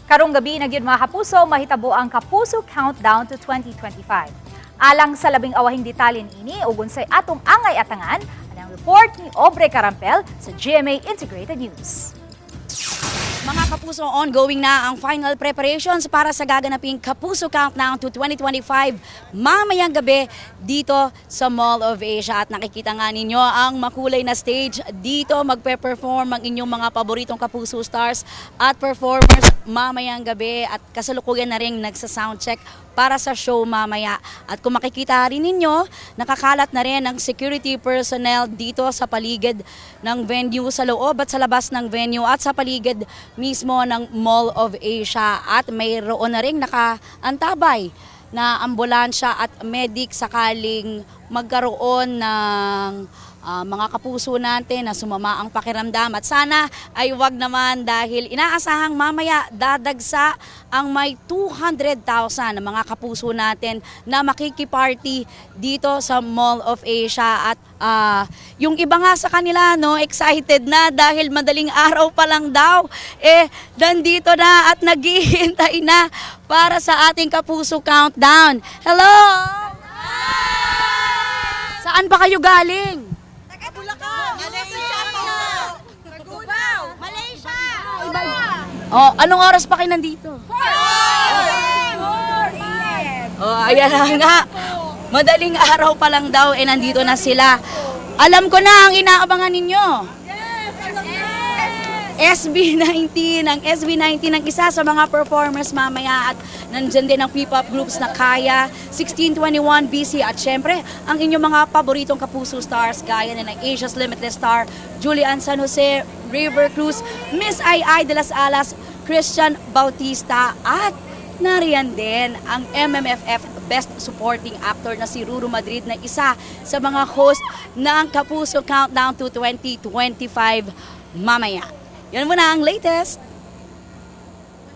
Karong gabi na gyud mga kapuso, mahitabo ang Kapuso Countdown to 2025. Alang sa labing awahing detalye ini ug unsay atong angay-atangan, ang report ni Obre Carampel sa GMA Integrated News. Mga kapuso, ongoing na ang final preparations para sa gaganaping Kapuso Countdown to 2025 mamayang gabi dito sa Mall of Asia. At nakikita nga ninyo ang makulay na stage. Dito magpe-perform ang inyong mga paboritong Kapuso stars at performers mamayang gabi. At kasalukuyan na rin nagsa-soundcheck para sa show mamaya. At kung makikita rin ninyo, nakakalat na rin ang security personnel dito sa paligid ng venue, sa loob at sa labas ng venue at sa paligid mismo ng Mall of Asia. At mayroon na rin nakaantabay na ambulansya at medic sakaling magkaroon ng mga kapuso natin na sumama ang pakiramdam. At sana ay wag naman dahil inaasahang mamaya dadagsa ang may 200,000 na mga kapuso natin na makikiparty dito sa Mall of Asia. At yung iba nga sa kanila excited na dahil madaling araw pa lang daw nandito na at naghihintay na para sa ating Kapuso Countdown. Hello! Saan ba kayo galing? Oh, anong oras pa kayo nandito? 4 p.m. Oh, ayan na nga. Madaling araw pa lang daw nandito na sila. Alam ko na ang inaabangan ninyo. SB19, ang SB19 ang isa sa mga performers mamaya at nandyan din ang P-pop groups na Kaya, 1621, BC at syempre ang inyong mga paboritong Kapuso stars gaya ng Asia's Limitless Star, Julian San Jose, River Cruz, Miss Ai de las Alas, Christian Bautista at nariyan din ang MMFF Best Supporting Actor na si Ruru Madrid na isa sa mga host ng Kapuso Countdown to 2025 mamaya. Yan muna ang latest.